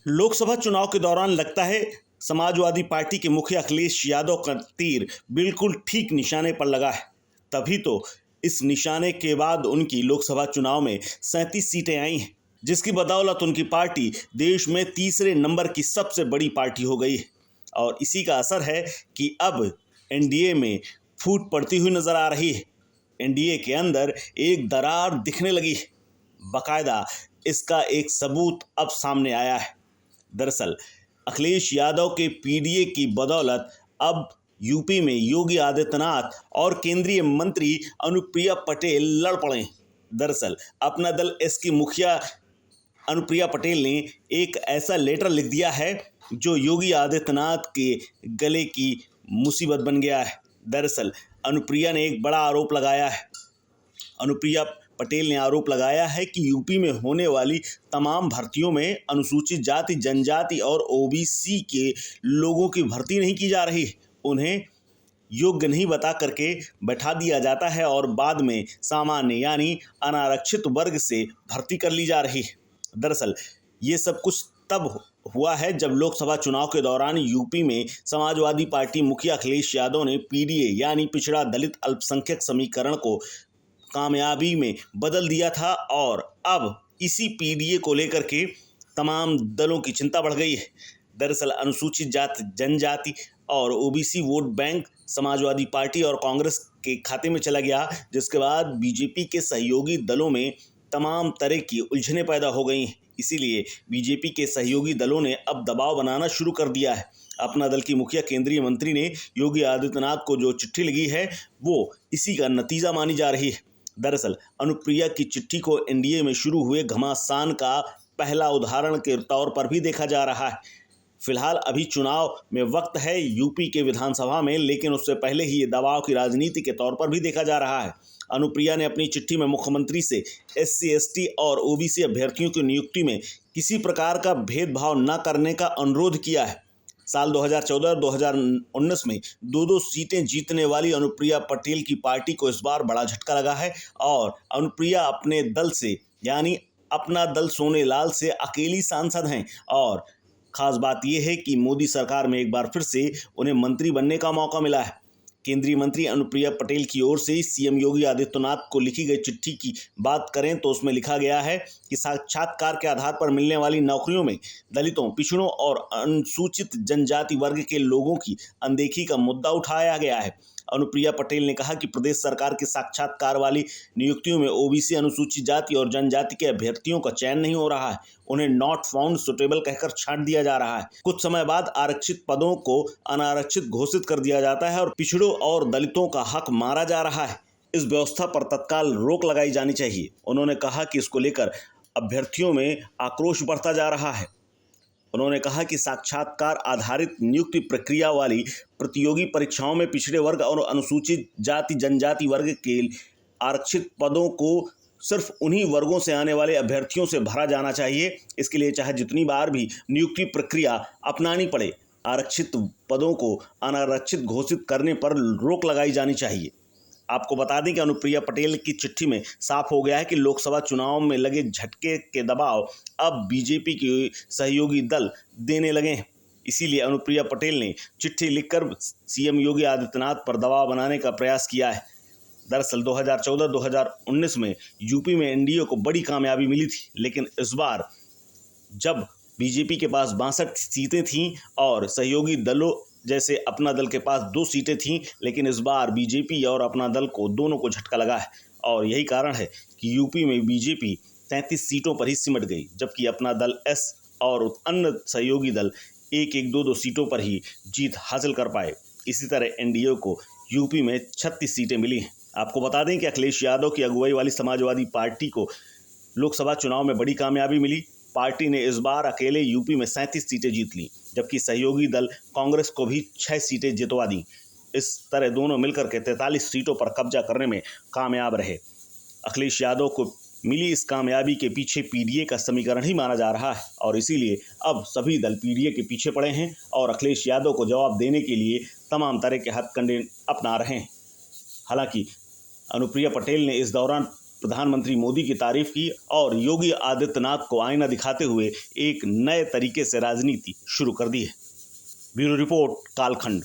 लोकसभा चुनाव के दौरान लगता है समाजवादी पार्टी के मुखिया अखिलेश यादव का तीर बिल्कुल ठीक निशाने पर लगा है। तभी तो इस निशाने के बाद उनकी लोकसभा चुनाव में 37 सीटें आई हैं, जिसकी बदौलत उनकी पार्टी देश में तीसरे नंबर की सबसे बड़ी पार्टी हो गई है। और इसी का असर है कि अब एनडीए में फूट पड़ती हुई नजर आ रही है। एनडीए के अंदर एक दरार दिखने लगी है। बाकायदा इसका एक सबूत अब सामने आया है। दरअसल अखिलेश यादव के पीडीए की बदौलत अब यूपी में योगी आदित्यनाथ और केंद्रीय मंत्री अनुप्रिया पटेल लड़ पड़े। दरअसल अपना दल एस की मुखिया अनुप्रिया पटेल ने एक ऐसा लेटर लिख दिया है जो योगी आदित्यनाथ के गले की मुसीबत बन गया है। दरअसल अनुप्रिया ने एक बड़ा आरोप लगाया है। अनुप्रिया पटेल ने आरोप लगाया है कि यूपी में होने वाली तमाम भर्तियों में अनुसूचित जाति, जनजाति और ओबीसी के लोगों की भर्ती नहीं की जा रही। उन्हें योग्य नहीं बता करके बैठा दिया जाता है और बाद में सामान्य यानी अनारक्षित वर्ग से भर्ती कर ली जा रही है। दरअसल ये सब कुछ तब हुआ है जब लोकसभा चुनाव के दौरान यूपी में समाजवादी पार्टी मुखिया अखिलेश यादव ने पीडीए यानी पिछड़ा दलित अल्पसंख्यक समीकरण को कामयाबी में बदल दिया था। और अब इसी पीडीए को लेकर के तमाम दलों की चिंता बढ़ गई है। दरअसल अनुसूचित जाति, जनजाति और OBC vote bank Samajwadi party और कांग्रेस के खाते में चला गया, जिसके बाद बीजेपी के सहयोगी दलों में तमाम तरह की उलझनें पैदा हो गई हैं। इसीलिए बीजेपी के सहयोगी दलों ने अब दबाव बनाना शुरू कर दिया है। अपना दल की मुखिया केंद्रीय मंत्री ने योगी आदित्यनाथ को जो चिट्ठी लिखी है वो इसी का नतीजा मानी जा रही है। दरअसल अनुप्रिया की चिट्ठी को एनडीए में शुरू हुए घमासान का पहला उदाहरण के तौर पर भी देखा जा रहा है। फिलहाल अभी चुनाव में वक्त है यूपी के विधानसभा में, लेकिन उससे पहले ही ये दबाव की राजनीति के तौर पर भी देखा जा रहा है। अनुप्रिया ने अपनी चिट्ठी में मुख्यमंत्री से एससी, एसटी और ओबीसी अभ्यर्थियों की नियुक्ति में किसी प्रकार का भेदभाव न करने का अनुरोध किया है। साल 2014 और 2019 में दो सीटें जीतने वाली अनुप्रिया पटेल की पार्टी को इस बार बड़ा झटका लगा है और अनुप्रिया अपने दल से यानी अपना दल सोनेलाल से अकेली सांसद हैं। और खास बात यह है कि मोदी सरकार में एक बार फिर से उन्हें मंत्री बनने का मौका मिला है। केंद्रीय मंत्री अनुप्रिया पटेल की ओर से सीएम योगी आदित्यनाथ को लिखी गई चिट्ठी की बात करें तो उसमें लिखा गया है कि साक्षात्कार के आधार पर मिलने वाली नौकरियों में दलितों, पिछड़ों और अनुसूचित जनजाति वर्ग के लोगों की अनदेखी का मुद्दा उठाया गया है। अनुप्रिया पटेल ने कहा कि प्रदेश सरकार के साक्षात्कार वाली नियुक्तियों में ओबीसी, अनुसूचित जाति और जनजाति के अभ्यर्थियों का चयन नहीं हो रहा है। उन्हें नॉट फाउंड सुटेबल कहकर छांट दिया जा रहा है। कुछ समय बाद आरक्षित पदों को अनारक्षित घोषित कर दिया जाता है और पिछड़ों और दलितों का हक मारा जा रहा है। इस व्यवस्था पर तत्काल रोक लगाई जानी चाहिए। उन्होंने कहा कि इसको लेकर अभ्यर्थियों में आक्रोश बढ़ता जा रहा है। उन्होंने कहा कि साक्षात्कार आधारित नियुक्ति प्रक्रिया वाली प्रतियोगी परीक्षाओं में पिछड़े वर्ग और अनुसूचित जाति, जनजाति वर्ग के आरक्षित पदों को सिर्फ उन्हीं वर्गों से आने वाले अभ्यर्थियों से भरा जाना चाहिए। इसके लिए चाहे जितनी बार भी नियुक्ति प्रक्रिया अपनानी पड़े, आरक्षित पदों को अनारक्षित घोषित करने पर रोक लगाई जानी चाहिए। आपको बता दें कि अनुप्रिया पटेल की चिट्ठी में साफ हो गया है कि लोकसभा चुनाव में लगे झटके के दबाव अब बीजेपी के सहयोगी दल देने लगे हैं। इसीलिए अनुप्रिया पटेल ने चिट्ठी लिखकर सीएम योगी आदित्यनाथ पर दबाव बनाने का प्रयास किया है। दरअसल 2014-2019 में यूपी में एनडीए को बड़ी कामयाबी मिली थी, लेकिन इस बार जब बीजेपी के पास 62 सीटें थीं और सहयोगी दलों जैसे अपना दल के पास 2 सीटें थीं, लेकिन इस बार बीजेपी और अपना दल को दोनों को झटका लगा है। और यही कारण है कि यूपी में बीजेपी 33 सीटों पर ही सिमट गई, जबकि अपना दल एस और अन्य सहयोगी दल 1-1, 2-2 सीटों पर ही जीत हासिल कर पाए। इसी तरह एनडीए को यूपी में 36 सीटें मिली हैं। आपको बता दें कि अखिलेश यादव की अगुवाई वाली समाजवादी पार्टी को लोकसभा चुनाव में बड़ी कामयाबी मिली। पार्टी ने इस बार अकेले यूपी में 37 सीटें जीत लीं, जबकि सहयोगी दल कांग्रेस को भी 6 सीटें जितवा दी। इस तरह दोनों मिलकर के 43 सीटों पर कब्जा करने में कामयाब रहे। अखिलेश यादव को मिली इस कामयाबी के पीछे पीडीए का समीकरण ही माना जा रहा है और इसीलिए अब सभी दल पीडीए के पीछे पड़े हैं और अखिलेश यादव को जवाब देने के लिए तमाम तरह के हथकंडे अपना रहे हैं। हालांकि अनुप्रिया पटेल ने इस दौरान प्रधानमंत्री मोदी की तारीफ की और योगी आदित्यनाथ को आईना दिखाते हुए एक नए तरीके से राजनीति शुरू कर दी है। ब्यूरो रिपोर्ट, कालखंड।